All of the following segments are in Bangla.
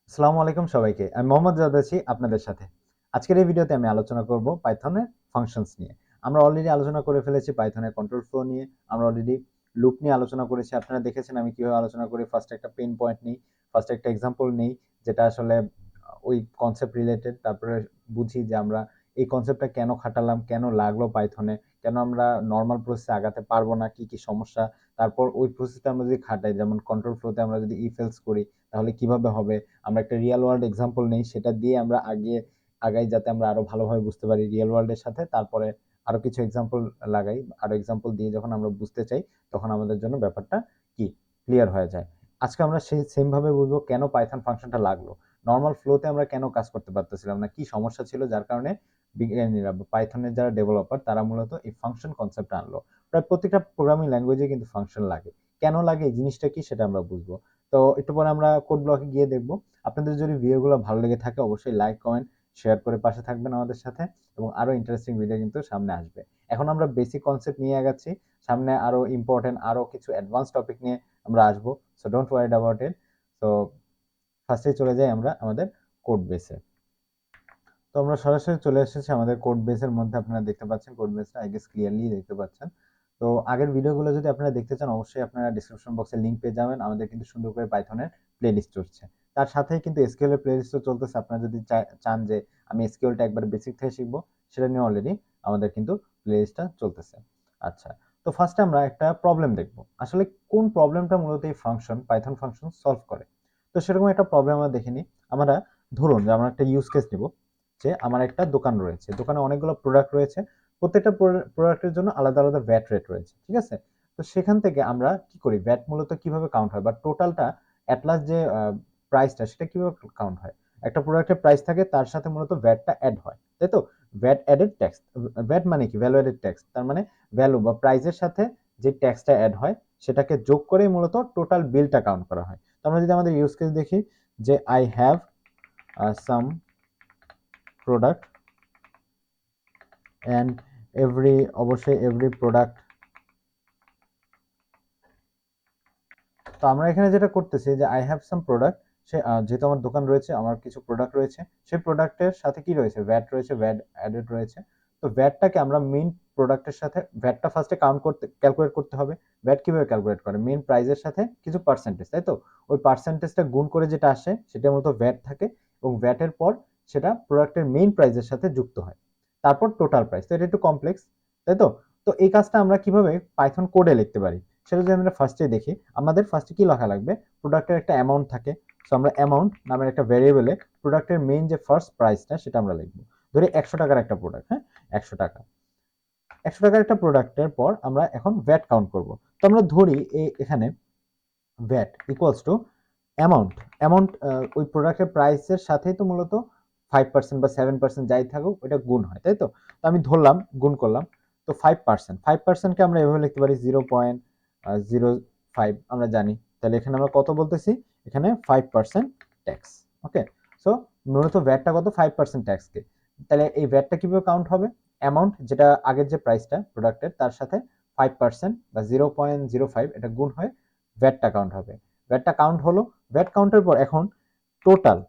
আসসালামু আলাইকুম সবাইকে। আমি মোহাম্মদ জাওয়াদ আছি আপনাদের সাথে। আজকের এই ভিডিওতে আমি আলোচনা করব পাইথনের ফাংশনস নিয়ে। আমরা অলরেডি আলোচনা করে ফেলেছি পাইথনের কন্ট্রোল ফ্লো নিয়ে। আমরা অলরেডি লুপ নিয়ে আলোচনা করেছি। আপনারা দেখেছেন আমি কিভাবে আলোচনা করি। ফার্স্ট একটা পেইন পয়েন্ট নেই, ফার্স্ট একটা এক্সাম্পল নেই যেটা আসলে ওই কনসেপ্ট রিলেটেড। তারপরে বুঝি যে আমরা এই কনসেপ্টটা কেন খাটালাম, কেন লাগলো পাইথনে, কেন আমরা নরমাল প্রসেসে আগাতে পারবো না, কি কি সমস্যা। তারপর ওই প্রসেসটা আমরা যদি খাটাই, যেমন কন্ট্রোল ফ্লোতে আমরা যদি ইফ এলস করি তাহলে কিভাবে হবে। আমরা একটা রিয়েল ওয়ার্ল্ড এক্সাম্পল নেই, সেটা দিয়ে আমরা আগাই যাতে আমরা আরো ভালোভাবে বুঝতে পারি রিয়েল ওয়ার্ল্ডের সাথে। তারপরে আরো কিছু এক্সাম্পল লাগাই, আরো এক্সাম্পল দিয়ে যখন আমরা বুঝতে চাই তখন আমাদের জন্য ব্যাপারটা কি ক্লিয়ার হয়ে যায়। আজকে আমরা সেই সেম ভাবে বুঝবো কেন পাইথন ফাংশনটা লাগলো, নর্মাল ফ্লোতে আমরা কেন কাজ করতে পারতেছিলাম না, কি সমস্যা ছিল যার কারণে বিজ্ঞানীরা বা পাইথনের যারা ডেভেলপার তারা মূলত এই ফাংশন কনসেপ্টটা আনলো। প্রায় প্রত্যেকটা প্রোগ্রামিং ল্যাঙ্গুয়েজে কিন্তু ফাংশন লাগে। কেন লাগে, এই জিনিসটা কি সেটা আমরা বুঝবো। তো একটু পরে আমরা কোড ব্লকে গিয়ে দেখবো। আপনাদের যদি ভিডিওগুলো ভালো লেগে থাকে অবশ্যই লাইক কমেন্ট শেয়ার করে পাশে থাকবেন আমাদের সাথে, এবং আরো ইন্টারেস্টিং ভিডিও কিন্তু সামনে আসবে। এখন আমরা বেসিক কনসেপ্ট নিয়ে আগাচ্ছি, সামনে আরো ইম্পর্টেন্ট আরো কিছু অ্যাডভান্স টপিক নিয়ে আমরা আসবো। So don't worried about it. তো ফার্স্টে চলে যাই আমরা আমাদের কোড বেসে। তো আমরা সরাসরি চলে এসেছি আমাদের কোড বেসের মধ্যে। আপনারা দেখতে পাচ্ছেন কোড বেসটা আই গেস ক্লিয়ারলি দেখতে পাচ্ছেন। তো আগের ভিডিওগুলো যদি আপনারা দেখতে চান অবশ্যই আপনারা ডিসক্রিপশন বক্সে লিংক পেয়ে যাবেন। আমাদের কিন্তু সুন্দর করে পাইথনের প্লেলিস্ট চলছে, তার সাথেই কিন্তু এসকিউএল এর প্লেলিস্টও চলতেছে। আপনারা যদি চান যে আমি এসকিউএলটা একবার বেসিক থেকে শিখবো, সেটা নিয়ে অলরেডি আমাদের কিন্তু প্লেলিস্টটা চলতেছে। আচ্ছা, তো ফার্স্টে আমরা একটা প্রবলেম দেখব, আসলে কোন প্রবলেমটা মূলত এই ফাংশন পাইথন ফাংশন সলভ করে। তো সেরকম একটা প্রবলেম আমরা দেখে নিই। আমরা ধরুন যে আমরা একটা ইউজ কেস নিব, যে আমার একটা দোকান রয়েছে, দোকানে অনেকগুলো প্রোডাক্ট রয়েছে, প্রত্যেকটা প্রোডাক্টের জন্য আলাদা আলাদা ভ্যাট রেট রয়েছে, ঠিক আছে। তো সেখান থেকে আমরা কি করি, ভ্যাট মূলত কিভাবে কাউন্ট হয় বা টোটালটা অ্যাটলাস যে প্রাইসটা সেটা কিভাবে কাউন্ট হয়। একটা প্রোডাক্টের প্রাইস থাকে, তার সাথে মূলত ভ্যাটটা অ্যাড হয়, তাই তো। ভ্যাট অ্যাডেড ট্যাক্স, ভ্যাট মানে কি, ভ্যালু অ্যাডেড ট্যাক্স, তার মানে ভ্যালু বা প্রাইসের সাথে যে ট্যাক্সটা অ্যাড হয় সেটাকে যোগ করেই মূলত টোটাল বিলটা কাউন্ট করা হয়। তো আমরা যদি আমাদের ইউজ কেস দেখি, যে I have some product and অবশ্যই এভরি প্রোডাক্ট। তো আমরা এখানে যেটা করতেছি যে আই হ্যাভ সাম প্রোডাক্ট, সে যেহেতু আমার দোকান রয়েছে, আমার কিছু প্রোডাক্ট রয়েছে, সেই প্রোডাক্টের সাথে কি রয়েছে, ভ্যাট রয়েছে, ভ্যাট অ্যাডেড রয়েছে। তো ভ্যাটটাকে আমরা মেইন প্রোডাক্টের সাথে, ভ্যাটটা ফার্স্টে কাউন্ট করতে ক্যালকুলেট করতে হবে। ভ্যাট কিভাবে ক্যালকুলেট করে, মেইন প্রাইসের সাথে কিছু পার্সেন্টেজ, তাই তো। ওই পার্সেন্টেজটা গুণ করে যেটা আসে সেটা মূলত ভ্যাট থাকে, এবং ভ্যাটের পর সেটা প্রোডাক্টের মেইন প্রাইসের সাথে যুক্ত হয়, তারপর টোটাল প্রাইস। তো এটা একটু কমপ্লেক্স, তাই তো। তো এই কাজটা আমরা কিভাবে পাইথন কোডে লিখতে পারি সেটা যদি আমরা ফার্স্টে দেখি, আমাদের ফার্স্টে কি লেখা লাগবে, প্রোডাক্টের একটা অ্যামাউন্ট থাকে। সো আমরা অ্যামাউন্ট নামের একটা ভ্যারিয়েবলে প্রোডাক্টের মেইন যে ফার্স্ট প্রাইসটা সেটা আমরা লিখবো। ধরি 100 টাকার একটা প্রোডাক্ট, হ্যাঁ, 100 টাকা। 100 টাকার একটা প্রোডাক্টের পর আমরা এখন ভ্যাট কাউন্ট করব। তো আমরা ধরি এখানে VAT equals to amount. Amount ওই প্রোডাক্টের প্রাইসের সাথেই তো মূলত 5% বা 7% যাই থাকুক ওটা গুণ হয়, তাই তো। তো আমি ধরলাম গুণ করলাম। তো 5%কে আমরা এভাবে লিখতে পারি 0.05, আমরা জানি। তাহলে এখানে আমরা কত বলতেছি, এখানে 5% ট্যাক্স। ওকে, সো মূলত ভ্যাটটা কত, 5% ট্যাক্সকে। তাহলে এই ভ্যাটটা কিভাবে কাউন্ট হবে, অ্যামাউন্ট যেটা আগের যে প্রাইসটা প্রোডাক্টের তার সাথে 5% বা 0.05 এটা গুণ হয়ে ভ্যাটটা কাউন্ট হবে। ভ্যাটটা কাউন্ট হলো, ভ্যাট কাউন্টের পর এখন টোটাল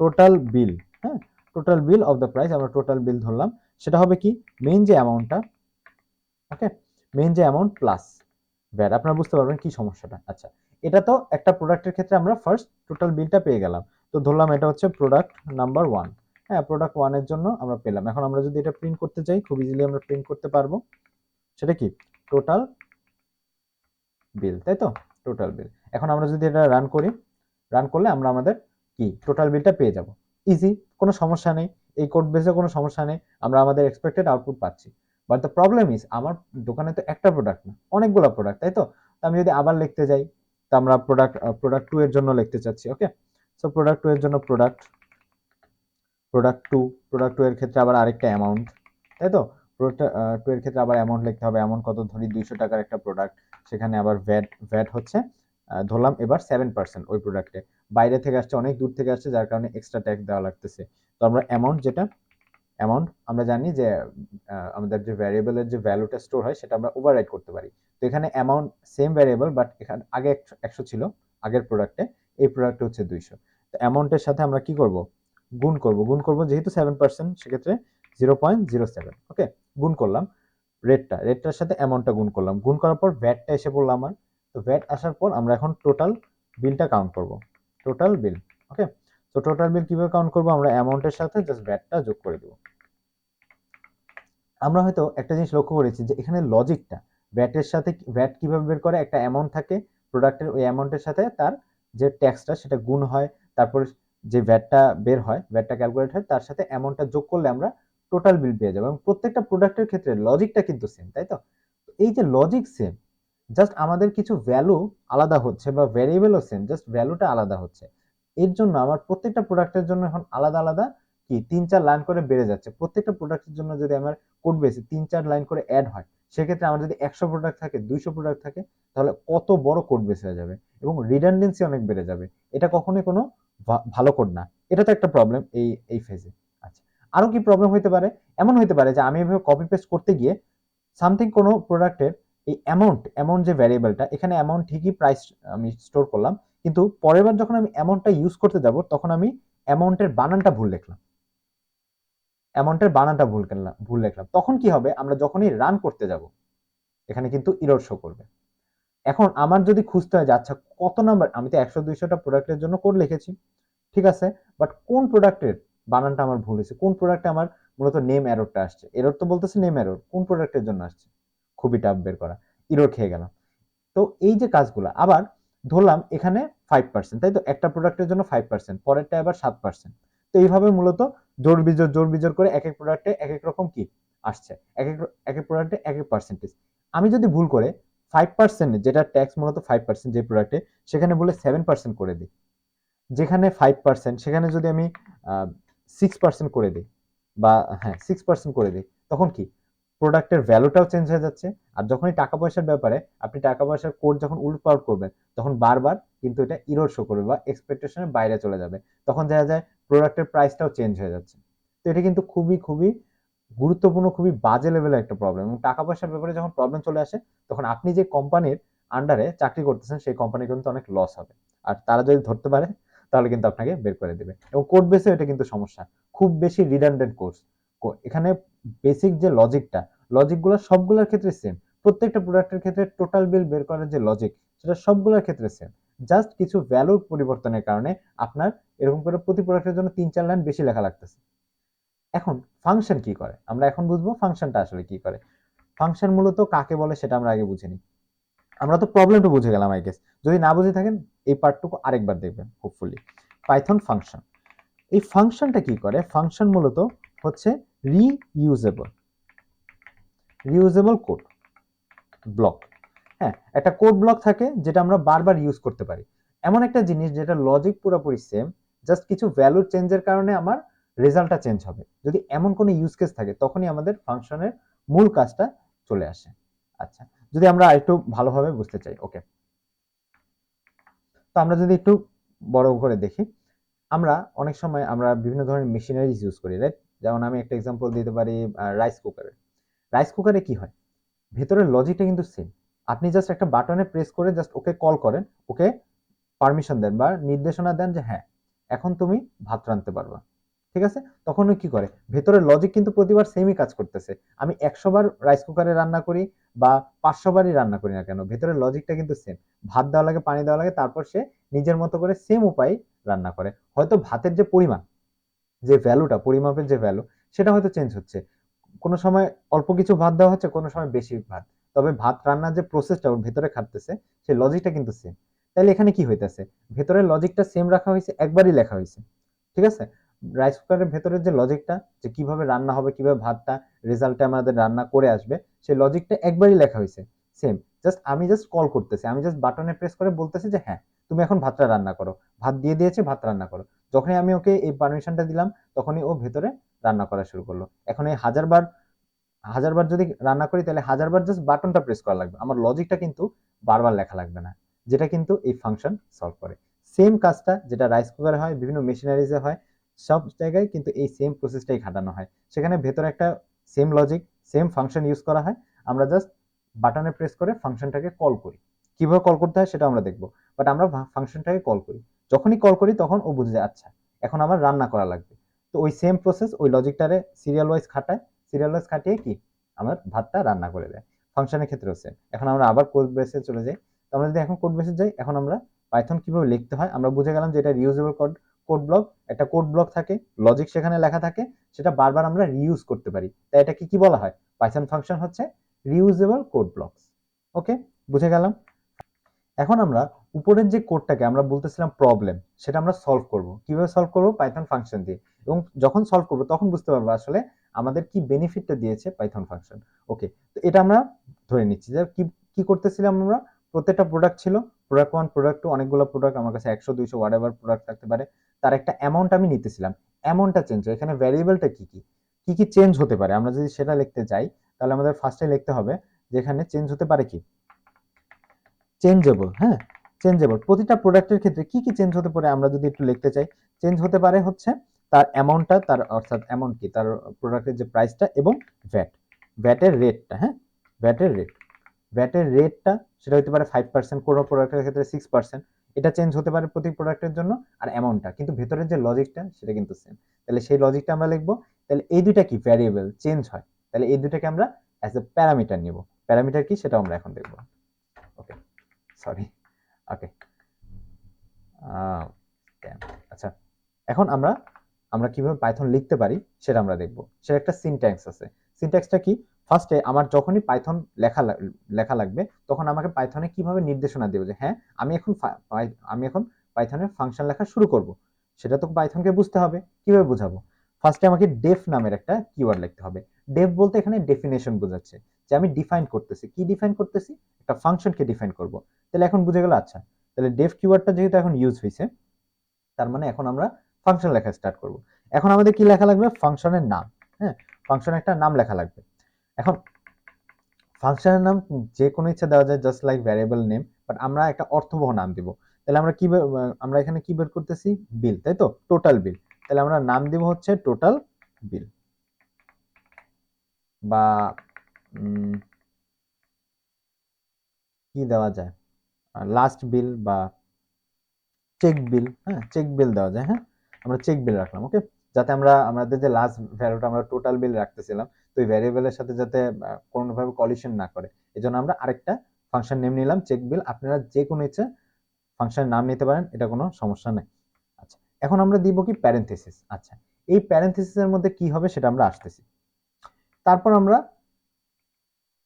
টোটাল বিল, হ্যাঁ, total bill of the price আমরা টোটাল বিল ধরলাম। সেটা হবে কি, মেইন যে অ্যামাউন্টটা, ওকে, মেইন যে অ্যামাউন্ট প্লাস ভ্যাট। আপনারা বুঝতে পারবেন কি সমস্যাটা। আচ্ছা, এটা তো একটা প্রোডাক্টের ক্ষেত্রে আমরা ফার্স্ট টোটাল বিলটা পেয়ে গেলাম। তো ধরলাম এটা হচ্ছে প্রোডাক্ট নাম্বার 1, হ্যাঁ, প্রোডাক্ট 1 এর জন্য আমরা পেলাম। এখন আমরা যদি এটা প্রিন্ট করতে চাই খুব ইজিলি আমরা প্রিন্ট করতে পারবো। সেটা কি, টোটাল বিল, তাই তো, টোটাল বিল। এখন আমরা যদি এটা রান করি, রান করলে আমরা আমাদের কি টোটাল বিলটা পেয়ে যাব। ইজি, কোনো সমস্যা নেই, এই কোড বেসে কোনো সমস্যা নেই, আমরা আমাদের এক্সপেক্টেড আউটপুট পাচ্ছি। বাট দ্য প্রবলেম ইজ আমার দোকানে তো একটা প্রোডাক্ট না, অনেকগুলো প্রোডাক্ট, তাই তো। তো আমি যদি আবার লিখতে যাই, তো আমরা প্রোডাক্ট 2 এর জন্য লিখতে চাচ্ছি। ওকে, সো প্রোডাক্ট 2 এর জন্য প্রোডাক্ট 2, প্রোডাক্ট 2 এর ক্ষেত্রে আবার আরেকটা অ্যামাউন্ট, তাই তো। প্রোডাক্ট 2 এর ক্ষেত্রে আবার অ্যামাউন্ট লিখতে হবে, অ্যামাউন্ট কত, ধরি 200 টাকার একটা প্রোডাক্ট, সেখানে আবার ভ্যাট হচ্ছে ধরলাম এবার 7% ওই প্রোডাক্টে, বাইরে থেকে আসছে, অনেক দূর থেকে আসছে, যার কারণে এক্সট্রা ট্যাক্স দেওয়া লাগতেছে। তো আমরা অ্যামাউন্ট যেটা, অ্যামাউন্ট আমরা জানি যে আমাদের যে ভ্যারিয়েবলের যে ভ্যালুটা স্টোর হয় সেটা আমরা ওভাররাইড করতে পারি। তো এখানে অ্যামাউন্ট সেম ভ্যারিয়েবল, বাট এখানে আগে 100 ছিল আগের প্রোডাক্টে, এই প্রোডাক্টে হচ্ছে 200। অ্যামাউন্টের সাথে আমরা কি করব, গুণ করব যেহেতু 7%, সেক্ষেত্রে 0.07। ওকে, গুণ করলাম রেটটার সাথে অ্যামাউন্টটা গুণ করলাম, গুণ করার পর ভ্যাটটা এসে পড়লো আমার। তো ভ্যাট আসার পর আমরা এখন টোটাল বিলটা কাউন্ট করব, টোটাল বিল। ওকে, তো টোটাল বিল কিভাবে কাউন্ট করব, আমরা অ্যামাউন্টের সাথে জাস্ট ভ্যাটটা যোগ করে দেব। আমরা হয়তো একটা জিনিস লক্ষ্য করেছি যে এখানে লজিকটা, ভ্যাটের সাথে ভ্যাট কিভাবে বের করে, একটা অ্যামাউন্ট থাকে প্রোডাক্টের, ওই অ্যামাউন্টের সাথে তার যে ট্যাক্সটা সেটা গুণ হয়, তারপর যে ভ্যাটটা বের হয়, ভ্যাটটা ক্যালকুলেট হয়, তার সাথে অ্যামাউন্টটা যোগ করলে আমরা টোটাল বিল পেয়ে যাবো। এবং প্রত্যেকটা প্রোডাক্টের ক্ষেত্রে লজিকটা কিন্তু সেম, তাই তো? এই যে লজিক সেম, জাস্ট আমাদের কিছু ভ্যালু আলাদা হচ্ছে বা ভ্যারিয়েবলও সেম, জাস্ট ভ্যালুটা আলাদা হচ্ছে। এর জন্য আমার প্রত্যেকটা প্রোডাক্টের জন্য এখন আলাদা আলাদা কি 3-4 লাইন করে বেড়ে যাচ্ছে। প্রত্যেকটা প্রোডাক্টের জন্য যদি আমার কোড বেসে 3-4 লাইন করে অ্যাড হয়, সেক্ষেত্রে আমার যদি 100 প্রোডাক্ট থাকে, 200 প্রোডাক্ট থাকে, তাহলে কত বড় কোড বেস হয়ে যাবে এবং রিডান্ডেন্সি অনেক বেড়ে যাবে। এটা কখনোই কোনো ভালো কোড না। এটা তো একটা প্রবলেম এই ফেজে। আচ্ছা, আরো কি প্রবলেম হইতে পারে? এমন হইতে পারে যে আমি এভাবে কপি পেস্ট করতে গিয়ে সামথিং কোনো প্রোডাক্টের এই অ্যামাউন্ট যে ভ্যারিয়েবলটা, এখানে অ্যামাউন্ট ঠিকই প্রাইস আমি স্টোর করলাম, কিন্তু পরের বার যখন আমি অ্যামাউন্টটা ইউজ করতে যাব তখন আমি অ্যামাউন্টের বানানটা ভুল লিখলাম, ভুল লিখলাম। তখন কি হবে, আমরা যখনই রান করতে যাব এখানে কিন্তু ইরর শো করবে। এখন আমার যদি খুঁজতে হয় যে আচ্ছা কত নাম্বার, আমি তো 100-200টা প্রোডাক্টের জন্য কোড লিখেছি, ঠিক আছে, বাট কোন প্রোডাক্টের বানানটা আমার ভুল হয়েছে, কোন প্রোডাক্টে আমার মূলত নেম এররটা আসছে, এরর তো বলতেছে নেম এরর, কোন প্রোডাক্টের জন্য আসছে, খুবই টাফ বের করা, ইরর খেয়ে গেলাম। তো এই যে কাজগুলো, আবার ধরলাম এখানে 5%, তাই তো, একটা প্রোডাক্টের জন্য 5%, পরেরটা আবার 7%। তো এইভাবে মূলত জোর বিজোর করে এক এক প্রোডাক্টে এক এক রকম কি আসছে, এক এক প্রোডাক্টে এক এক পার্সেন্টেজ। আমি যদি ভুল করে 5%, যেটা ট্যাক্স মূলত 5% যে প্রোডাক্টে, সেখানে বলে 7% করে দিই, যেখানে 5% সেখানে যদি আমি 6% করে দিই, বা হ্যাঁ 6% করে দিই, তখন কি প্রোডাক্টের ভ্যালুটাও চেঞ্জ হয়ে যাচ্ছে। আর যখনই টাকা পয়সার ব্যাপারে আপনি টাকা পয়সার কোড যখন উলটপালট করবেন, তখন বারবার কিন্তু এটা ইরর শো করবে বা এক্সপেকটেশনের বাইরে চলে যাবে, তখন দেখা যায় প্রোডাক্টের প্রাইসটাও চেঞ্জ হয়ে যাচ্ছে। তো এটা কিন্তু খুবই খুবই গুরুত্বপূর্ণ, খুবই বাজে লেভেলের একটা প্রবলেম। এবং টাকা পয়সার ব্যাপারে যখন প্রবলেম চলে আসে, তখন আপনি যে কোম্পানির আন্ডারে চাকরি করতেছেন সেই কোম্পানি কিন্তু অনেক লস হবে। আর তারা যদি ধরতে পারে তাহলে কিন্তু আপনাকে বের করে দেবে। এবং কোড বেসে এটা কিন্তু সমস্যা, খুব বেশি রিডান্ডেন্ট কোর্স। এখানে বেসিক যে লজিকগুলো সবগুলোর ক্ষেত্রে সেম, প্রত্যেকটা প্রোডাক্টের ক্ষেত্রে টোটাল বিল বের করার যে লজিক, সেটা সবগুলোর ক্ষেত্রে সেম। জাস্ট কিছু ভ্যালুর পরিবর্তনের কারণে আপনার এরকম করে প্রতি প্রোডাক্টের জন্য 3-4 লাইন বেশি লেখা লাগতেছে। এখন ফাংশন কি করে, আমরা এখন বুঝবো ফাংশনটা আসলে কি করে। ফাংশন মূলত কাকে বলে সেটা আমরা আগে বুঝিনি। আমরা তো প্রবলেমটা বুঝে গেলাম আই গেস। যদি না বুঝে থাকেন এই পার্টটুকু আরেকবার দেখবেন হোপফুলি। পাইথন ফাংশন, এই ফাংশনটা কি করে, ফাংশন মূলত হচ্ছে রিইউজেবল রিইউজেবল কোড ব্লক। হ্যাঁ, একটা কোড ব্লক থাকে যেটা আমরা বারবার ইউজ করতে পারি, এমন একটা জিনিস যেটা লজিক পুরোপুরি সেম, জাস্ট কিছু ভ্যালু চেঞ্জের কারণে আমার রেজাল্টটা চেঞ্জ হবে। যদি এমন কোনো ইউজ কেস থাকে তখনই আমাদের ফাংশনের মূল কাজটা চলে আসে। আচ্ছা, যদি আমরা একটু ভালোভাবে বুঝতে চাই, ওকে, তো আমরা যদি একটু বড় করে দেখি, আমরা অনেক সময় আমরা বিভিন্ন ধরনের মেশিনারিজ ইউজ করি, রাইট? যেমন আমি একটা এক্সাম্পল দিতে পারি রাইস কুকারের। রাইস কুকারে কি হয়, ভেতরের লজিকটা কিন্তু সেম। আপনি জাস্ট একটা বাটনে প্রেস করে জাস্ট ওকে কল করেন, ওকে পারমিশন দেন বা নির্দেশনা দেন যে হ্যাঁ এখন তুমি ভাত রাঁধতে পারবা, ঠিক আছে? তখন ও কি করে, ভেতরের লজিক কিন্তু প্রতিবার সেমই কাজ করতেছে। আমি 100 বার রাইস কুকারে রান্না করি বা 500 বারই রান্না করি না কেন, ভেতরের লজিকটা কিন্তু সেম। ভাত দেওয়া লাগে, পানি দেওয়া লাগে, তারপর সে নিজের মতো করে সেম উপায়ে রান্না করে। হয়তো ভাতের যে পরিমাণ, যে ভ্যালুটা, পরিমাপের যে ভ্যালু, সেটা হয়তো চেঞ্জ হচ্ছে, কোনো সময় অল্প কিছু ভাত দেওয়া হচ্ছে, কোনো সময় বেশি ভাত, তবে ভাত রান্নার যে প্রসেসটা ওর ভেতরে খাটতেছে, সেই লজিকটা কিন্তু সেম। তাহলে এখানে কি হইতেছে, ভেতরের লজিকটা সেম রাখা হয়েছে, একবারই লেখা হয়েছে, ঠিক আছে? রাইস কুকারের ভেতরের যে লজিকটা, যে কিভাবে রান্না হবে, কিভাবে ভাতটা রেজাল্টে আমাদের রান্না করে আসবে, সেই লজিকটা একবারই লেখা হয়েছে, সেম। জাস্ট কল করতেছি, আমি জাস্ট বাটনে প্রেস করে বলতেছি যে হ্যাঁ তুমি এখন ভাতটা রান্না করো, ভাত দিয়ে দিয়েছে, ভাত রান্না করো। যখনই আমি ওকে এই পারমিশনটা দিলাম, তখনই ও ভেতরে রান্না করা শুরু করলো। এখন এই হাজারবার যদি রান্না করি, তাহলে হাজারবার জাস্ট বাটনটা প্রেস করা লাগবে, আমার লজিকটা কিন্তু বারবার লেখা লাগবে না, যেটা কিন্তু এই ফাংশন সলভ করে। সেম কাজটা যেটা রাইস কুকারে হয়, বিভিন্ন মেশিনারিজে হয়, সব জায়গায় কিন্তু এই সেম প্রসেসটাই খাটানো হয়। সেখানে ভেতরে একটা same logic, same function use করা হয়। আমরা জাস্ট বাটনে প্রেস করে ফাংশনটাকে কল করি, কিভাবে কল করতে হয় সেটা আমরা দেখবো, বাট আমরা ফাংশনটাকে কল করি। যখনই কল করি তখন ও বুঝে যায় আচ্ছা এখন আমার রান্না করা লাগবে। তো ওই সেম প্রসেস ওই লজিকটারে সিরিয়াল ওয়াইজ খাটিয়ে কি আমার ভাতটা রান্না করে দেয়। ফাংশনের ক্ষেত্রেও সেম। এখন আমরা আবার কোড বেসে চলে যাই। তো আমরা যদি এখন কোড বেসে যাই, এখন আমরা পাইথন কিভাবে লিখতে হয় আমরা বুঝে গেলাম যে এটা রিউজেবল কোড ব্লক। একটা কোড ব্লক থাকে, লজিক সেখানে লেখা থাকে, সেটা বারবার আমরা রিউজ করতে পারি, তাই এটাকে কি বলা হয়? পাইথন ফাংশন হচ্ছে রিউজেবল কোড ব্লকস। ওকে, বুঝে গেলাম। এখন আমরা উপরের যে কোডটাকে আমরা বলতেছিলাম প্রবলেম, সেটা আমরা সলভ করব। কিভাবে সলভ করব? পাইথন ফাংশন দিয়ে। এবং যখন সলভ করব তখন বুঝতে পারবো আসলে আমাদের কি বেনিফিটটা দিয়েছে পাইথন ফাংশন। ওকে, তো এটা আমরা ধরে নিচ্ছি যে কি কি করতেছিলাম আমরা। প্রত্যেকটা প্রোডাক্ট ছিল, প্রোডাক্ট 1 প্রোডাক্ট 2, অনেকগুলো প্রোডাক্ট, আমার কাছে 100 200 হোয়াটএভার প্রোডাক্ট থাকতে পারে। তার একটা অ্যামাউন্ট আমি নিতেছিলাম। অ্যামাউন্টটা চেঞ্জ হয়, এখানে ভ্যারিয়েবলটা কি কি কি কি চেঞ্জ হতে পারে আমরা যদি সেটা লিখতে যাই, তাহলে আমাদের ফার্স্টে লিখতে হবে যে এখানে চেঞ্জ হতে পারে কি চেঞ্জেবল। হ্যাঁ, চেঞ্জেবল। প্রতিটা প্রোডাক্টের ক্ষেত্রে কি কি চেঞ্জ হতে পারে আমরা যদি একটু লিখতে চাই, চেঞ্জ হতে পারে হচ্ছে তার অ্যামাউন্টটা, তার অর্থাৎ অ্যামাউন্ট কি তার প্রোডাক্টের যে প্রাইসটা, এবং ভ্যাটের রেটটা। হ্যাঁ, ভ্যাটের রেট ভ্যাটের রেটটা সেটা হতে পারে 5%, কোনো প্রোডাক্টের ক্ষেত্রে 6%। এটা চেঞ্জ হতে পারে প্রতি প্রোডাক্টের জন্য। আর অ্যামাউন্টটা কিন্তু ভেতরের যে লজিকটা সেটা কিন্তু সেম। তাহলে সেই লজিকটা আমরা লিখবো। তাহলে এই দুইটা কি ভ্যারিয়েবল চেঞ্জ হয়, তাহলে এই দুইটাকে আমরা অ্যাজ এ প্যারামিটার নিব। প্যারামিটার কি সেটা আমরা এখন দেখবো। ওকে, সরি। ওকে, আচ্ছা, এখন আমরা আমরা কিভাবে পাইথন লিখতে পারি সেটা আমরা দেখব। সেটা একটা সিনট্যাক্স আছে। সিনট্যাক্সটা কি? ফার্স্টে আমার যখনই পাইথন লেখা লাগবে তখন আমাকে পাইথনে কিভাবে নির্দেশনা দেবে যে হ্যাঁ আমি এখন পাইথনের ফাংশন লেখা শুরু করব, সেটা তো পাইথনকে বুঝতে হবে। কিভাবে বুঝাবো? ফার্স্টে আমাকে ডেফ নামের একটা কিওয়ার্ড লিখতে হবে। ডেফ বলতে এখানে ডেফিনেশন বোঝাচ্ছে যে আমি ডিফাইন করতেছি। কি ডিফাইন করতেছি? একটা ফাংশনকে ডিফাইন করব। তাহলে এখন বুঝে গেল। আচ্ছা, তাহলে ডেফ কিওয়ার্ডটা যেহেতু এখন ইউজ হয়েছে, তার মানে এখন আমরা ফাংশন লেখা স্টার্ট করব। এখন আমাদের কি লেখা লাগবে? ফাংশনের নাম। হ্যাঁ, ফাংশনের একটা নাম লেখা লাগবে। এখন ফাংশনের নাম যে কোনো ইচ্ছা দেওয়া যায়, just like variable name, but আমরা একটা অর্থবহ নাম দিব। তাহলে আমরা কি আমরা এখানে কি বের করতেছি? বিল, তাই তো, টোটাল বিল। তাহলে আমরা নাম দিব হচ্ছে টোটাল বিল, বা কি দেওয়া যায়, লাস্ট বিল বা চেক বিল। হ্যাঁ, চেক বিল দেওয়া যায়। হ্যাঁ, আমরা চেক বিল রাখলাম। ওকে, যাতে আমরা আমাদের যে লাস্ট ভ্যালুটা আমরা টোটাল বিল রাখতেছিলাম, তো এই ভ্যারিয়েবলের সাথে যাতে কোনোভাবে কলিশন না করে, এজন্য আমরা আরেকটা ফাংশন নেম নিলাম চেক বিল। আপনারা যে কোনো ইচ্ছা ফাংশনের নাম নিতে পারেন, এটা কোনো সমস্যা নেই। আচ্ছা, এখন আমরা দিব কি প্যারেনথেসিস। আচ্ছা, এই প্যারেনথেসিসের মধ্যে কি হবে সেটা আমরা আসতেছি। তারপর আমরা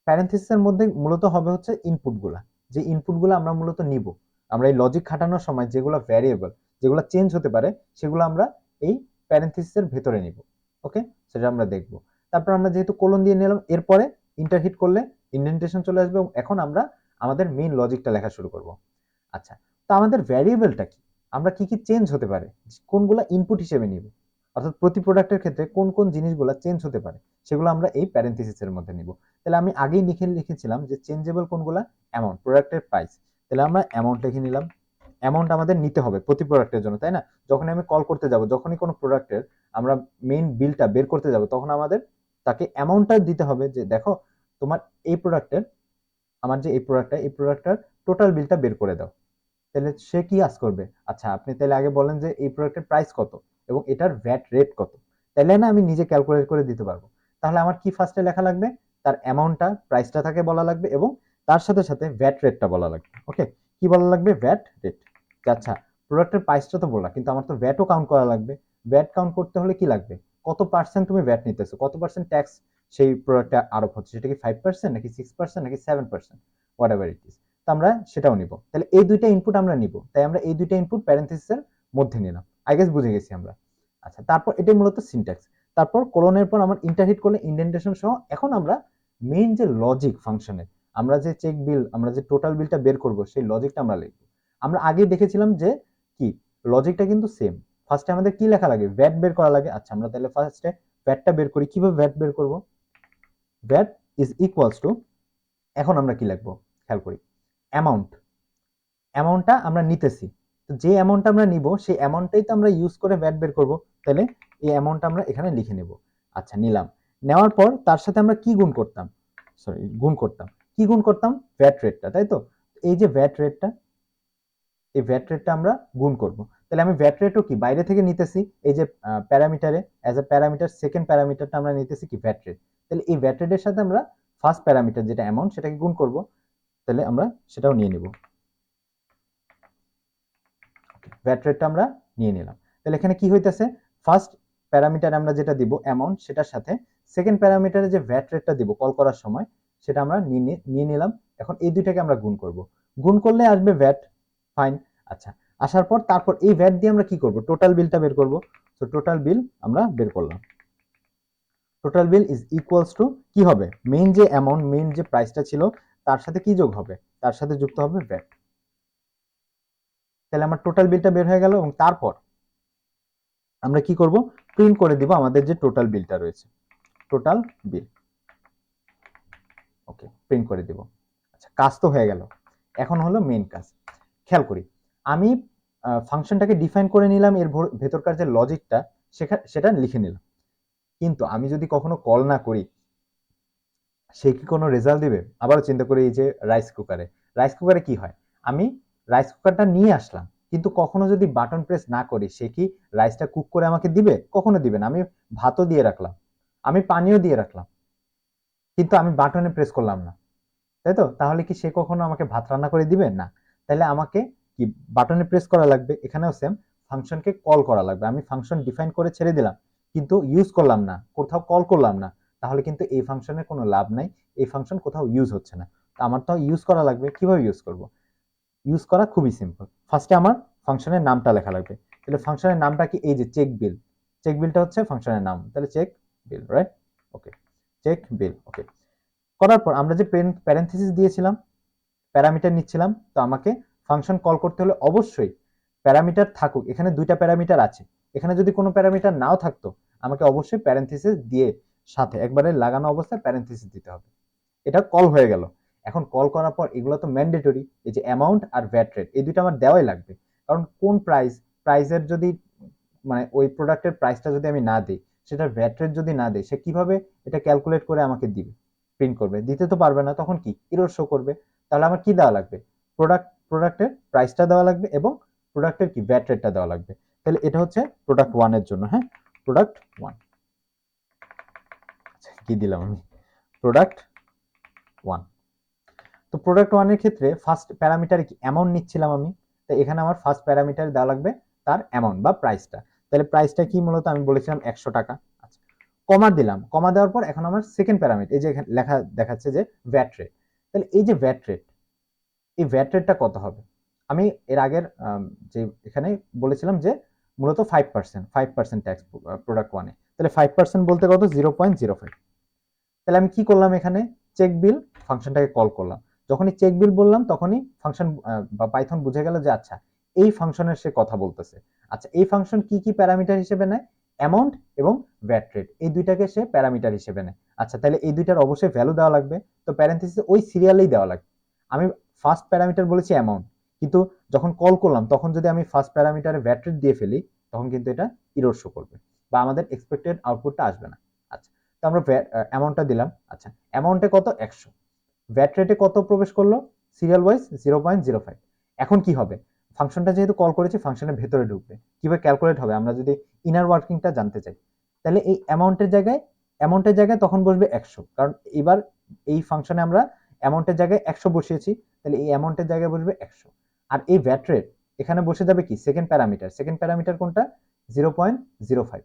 প্যারেনথেসিসের মধ্যে মূলত হবে হচ্ছে ইনপুটগুলা, যে ইনপুটগুলো আমরা মূলত নিব। আমরা এই লজিক খাটানোর সময় যেগুলো ভ্যারিয়েবল, যেগুলো চেঞ্জ হতে পারে, সেগুলো আমরা এই প্যারেনথেসিসের ভেতরে নিব। ওকে, সেটা আমরা দেখব। তারপর আমরা যেহেতু কোলন দিয়ে নিলাম, এরপরে ইন্টারহিট করলে ইন্ডেন্টেশন চলে আসবে, এবং এখন আমরা আমাদের মেইন লজিকটা লেখা শুরু করব। আচ্ছা, তো আমাদের ভ্যারিয়েবলটা কি? আমরা কি কি চেঞ্জ হতে পারে, কোনগুলা ইনপুট হিসেবে নিব, অর্থাৎ প্রতি প্রোডাক্টের ক্ষেত্রে কোন কোন জিনিসগুলো চেঞ্জ হতে পারে, সেগুলো আমরা এই প্যারেনথেসিসের মধ্যে নিব। তাহলে আমি আগেই লিখেছিলাম যে চেঞ্জেবল কোনগুলা, অ্যামাউন্ট, প্রোডাক্টের প্রাইস। তাহলে আমরা অ্যামাউন্ট লিখে নিলাম। অ্যামাউন্ট আমাদের নিতে হবে প্রতি প্রোডাক্টের জন্য, তাই না? যখন আমি কল করতে যাব, যখনই কোনো প্রোডাক্টের আমরা মেইন বিলটা বের করতে যাব, তখন আমাদের তাকে অ্যামাউন্টটা দিতে হবে যে দেখো তোমার এই প্রোডাক্টের, আমার যে এই প্রোডাক্টটার টোটাল বিলটা বের করে দাও। তাহলে সে কি আজ করবে? আচ্ছা, আপনি তাহলে আগে বলেন যে এই প্রোডাক্টের প্রাইস কত এবং এটার ভ্যাট রেট কত, তাহলে না আমি নিজে ক্যালকুলেট করে দিতে পারবো। তাহলে আমার কি ফার্স্টে লেখা লাগবে? তার অ্যামাউন্টটা, প্রাইসটা থাকে বলা লাগবে, এবং তার সাথে সাথে ভ্যাট রেটটা বলা লাগবে। ওকে, কি বলা লাগবে? VAT rate. আচ্ছা, প্রোডাক্টের প্রাইসটা তো বললাম, কিন্তু আমার তো ভ্যাটও কাউন্ট করা লাগবে। ভ্যাট কাউন্ট করতে হলে কি লাগবে? কত পার্সেন্ট তুমি ভ্যাট নিতেছো, কত পার্সেন্ট ট্যাক্স সেই প্রোডাক্টে আরোপ হচ্ছে, সেটা কি 5% নাকি 6% নাকি 7%, হোয়াট এভার ইট ইজ। তো আমরা সেটাও নিব। তাহলে এই দুইটা ইনপুট আমরা নিব, তাই আমরা এই দুইটা ইনপুট প্যারেনথেসিসের মধ্যে নিলাম। আই গেস বুঝে গেছি আমরা। আচ্ছা, তারপর এটাই মূলত সিনট্যাক্স। তারপর কোলনের পর আমার ইন্টারহিট করলে ইন্ডেন্টেশন সহ এখন আমরা মেইন যে লজিক ফাংশনের, আমরা যে চেক বিল, আমরা যে টোটাল বিলটা বের করব, সেই লজিকটা আমরা লিখব। আমরা আগে দেখেছিলাম যে কি লজিকটা কিন্তু সেম। ফার্স্টে আমাদের কি লেখা লাগে? ভ্যাট বের করা লাগে। আচ্ছা, আমরা তাহলে ফার্স্টে ভ্যাটটা বের করি। কিভাবে ভ্যাট বের করব? ভ্যাট ইজ ইকুয়ালস টু, এখন আমরা কি লিখবো খেয়াল করি, অ্যামাউন্ট। অ্যামাউন্টটা আমরা নিতেছি, তো যে অ্যামাউন্টটা আমরা নিব সেই অ্যামাউন্টটাই তো আমরা ইউজ করে ভ্যাট বের করব। তাহলে এই অ্যামাউন্টটা আমরা এখানে লিখে নেব। আচ্ছা, নিলাম। নেওয়ার পর তার সাথে আমরা কি গুণ করতাম? কি গুণ করতাম? ভ্যাট রেটটা, তাই তো। এই যে ভ্যাট রেটটা, এই ভ্যাট রেটটা আমরা গুণ করব। তাহলে আমি ভ্যাট রেটও কি বাইরে থেকে নিতেছি, এই যে প্যারামিটারে অ্যাজ এ প্যারামিটার সেকেন্ড প্যারামিটারটা আমরা নিতেছি কি ভ্যাট রেট। তাহলে এই ভ্যাট রেটের সাথে আমরা ফার্স্ট প্যারামিটার যেটা অ্যামাউন্ট সেটাকে গুণ করব, তাহলে আমরা সেটাও নিয়ে নিব, ভ্যাট রেটটা আমরা নিয়ে নিলাম। তাহলে এখানে কি হইতেছে, ফার্স্ট প্যারামিটার আমরা যেটা দিব অ্যামাউন্ট, সেটার সাথে সেকেন্ড প্যারামিটারে যে ভ্যাট রেটটা দিব কল করার সময় সেটা আমরা নিয়ে নিলাম। এখন এই দুইটাকে আমরা গুণ করব, গুণ করলে আসবে ভ্যাট, ফাইন। আচ্ছা, আসার পর তারপর এই ভ্যাট দিয়ে আমরা কি করব, টোটাল বিলটা বের করব। তো টোটাল বিল আমরা বের করলাম, total bill is equals to কি হবে, মেইন যে অ্যামাউন্ট, মেইন যে প্রাইসটা ছিল তার সাথে কি যোগ হবে, তার সাথে যুক্ত হবে ভ্যাট। তাহলে আমার টোটাল বিলটা বের হয়ে গেল এবং তারপর আমরা কি করব, প্রিন্ট করে দিব আমাদের যে টোটাল বিলটা রয়েছে, টোটাল বিল, ওকে প্রিন্ট করে দিব। আচ্ছা, কাজ তো হয়ে গেল, এখন হলো মেইন কাজ। খেয়াল করি, আমি ফাংশনটাকে ডিফাইন করে নিলাম, এর ভেতরকার যে লজিকটা সেটা লিখে নিলাম, কিন্তু আমি যদি কখনো কল না করি সে কি কোনো রেজাল্ট দিবে? আবারও চিন্তা করি এই যে রাইস কুকারে, রাইস কুকারে কি হয়, আমি রাইস কুকারটা নিয়ে আসলাম কিন্তু কখনো যদি বাটন প্রেস না করি সে কি রাইসটা কুক করে আমাকে দিবে? কখনো দিবে না। আমি ভাতও দিয়ে রাখলাম, আমি পানিও দিয়ে রাখলাম, কিন্তু আমি বাটনে প্রেস করলাম না, তাই তো? তাহলে কি সে কখনো আমাকে ভাত রান্না করে দিবে? না। তাহলে আমাকে কি বাটনে প্রেস করা লাগবে, এখানেও সেম, ফাংশনকে কল করা লাগবে। আমি ফাংশন ডিফাইন করে ছেড়ে দিলাম কিন্তু ইউজ করলাম না, কোথাও কল করলাম না, তাহলে কিন্তু এই ফাংশনের কোনো লাভ নাই, এই ফাংশন কোথাও ইউজ হচ্ছে না। তো আমার তো ইউজ করা লাগবে, কিভাবে ইউজ করব? ইউজ করা খুবই সিম্পল, ফার্স্টে আমার ফাংশনের নামটা লেখা লাগবে। তাহলে ফাংশনের নামটা কি, এই যে চেক বিল, চেক বিলটা হচ্ছে ফাংশনের নাম, তাহলে চেক বিল, রাইট? ওকে, চেক বিল, ওকে। করার পর আমরা যে প্যারেনথেসিস দিয়েছিলাম, প্যারামিটার নিচ্ছিলাম, তো আমাকে ফাংশন কল করতে হলে অবশ্যই প্যারামিটার থাকুক। এখানে দুইটা প্যারামিটার আছে, এখানে যদি কোনো প্যারামিটার নাও থাকতো আমাকে অবশ্যই প্যারেনথেসিস দিয়ে সাথে একবারে লাগানো অবস্থায় প্যারেনথেসিস দিতে হবে। এটা কল হয়ে গেল। এখন কল করার পর এগুলো তো ম্যান্ডেটরি, এই যে অ্যামাউন্ট আর ভ্যাট রেট এই দুটো আমার দেওয়াই লাগবে, কারণ কোন প্রাইসের যদি মানে ওই প্রোডাক্টের প্রাইসটা যদি আমি না দিই, সেটার ভ্যাট রেট যদি না দিই, সে কিভাবে এটা ক্যালকুলেট করে আমাকে দিবে, প্রিন্ট করবে? দিতে তো পারবে না, তখন কি এরর শো করবে। তাহলে আমার কি দেওয়া লাগবে, প্রোডাক্টের প্রাইসটা দেওয়া লাগবে এবং প্রোডাক্টের কি ভ্যাট রেটটা দেওয়া লাগবে। তাহলে এটা হচ্ছে প্রোডাক্ট ওয়ানের জন্য, হ্যাঁ, প্রোডাক্ট ওয়ান। কি দিলাম আমি, প্রোডাক্ট ওয়ান। তো প্রোডাক্ট ওয়ানের ক্ষেত্রে ফার্স্ট প্যারামিটার কি অ্যামাউন্ট নিচ্ছিলাম আমি, তো এখানে আমার ফার্স্ট প্যারামিটার দেওয়া লাগবে তার অ্যামাউন্ট বা প্রাইসটা। তাহলে প্রাইসটা কি, মূলত আমি বলেছিলাম 100 টাকা। আচ্ছা, কমা দিলাম, কমা দেওয়ার পর এখন আমার সেকেন্ড প্যারামিটার, এই যে এখানে লেখা দেখাচ্ছে যে ভ্যাট রেট। তাহলে এই যে ভ্যাট রেট, এই ভ্যাট রেটটা কত হবে? আমি এর আগের যে এখানে বলেছিলাম যে মূলত 5% ট্যাক্স প্রোডাক্ট ওয়ানে। তাহলে 5% বলতে কত, 0.05। তাহলে আমি কি করলাম, এখানে চেক বিল ফাংশনটাকে কল করলাম। যখনই চেক বিল বললাম তখনই ফাংশন বা পাইথন বুঝে গেল যে আচ্ছা এই ফাংশনের সে কথা বলতেছে। আচ্ছা, এই ফাংশন কি কি প্যারামিটার হিসেবে নেয়, অ্যামাউন্ট এবং ভ্যাট রেট, এই দুইটাকে সে প্যারামিটার হিসেবে নেয়। আচ্ছা, তাহলে এই দুইটার অবশ্যই ভ্যালু দেওয়া লাগবে, তো প্যারেন্থেসিসে ওই সিরিয়ালেই দেওয়া লাগবে। আমি ফার্স্ট প্যারামিটার বলেছি অ্যামাউন্ট, কিন্তু যখন কল করলাম তখন যদি আমি ফার্স্ট প্যারামিটারে ভ্যাট রেট দিয়ে ফেলি তখন কিন্তু এটা ইরর শো করবে বা আমাদের এক্সপেক্টেড আউটপুটটা আসবে না। আচ্ছা, তো আমরা অ্যামাউন্টটা দিলাম। আচ্ছা, অ্যামাউন্টে কত, 100। ভ্যাট রেটে কত প্রবেশ করলো, সিরিয়াল ওয়াইজ 0.05। এখন কি হবে, ফাংশনটা যেহেতু কল করেছি ফাংশনের ভেতরে ঢুকবে, কিভাবে ক্যালকুলেট হবে আমরা যদি ইনার ওয়ার্কিংটা জানতে চাই, তাহলে এই অ্যামাউন্টের জায়গায় তখন বসবে 100, কারণ এবার এই ফাংশনে আমরা অ্যামাউন্টের জায়গায় 100 বসিয়েছি, তাহলে এই অ্যামাউন্টের জায়গায় বসবে 100। আর এই ভ্যাট রেট এখানে বসে যাবে কি, সেকেন্ড প্যারামিটার কোনটা, 0.05,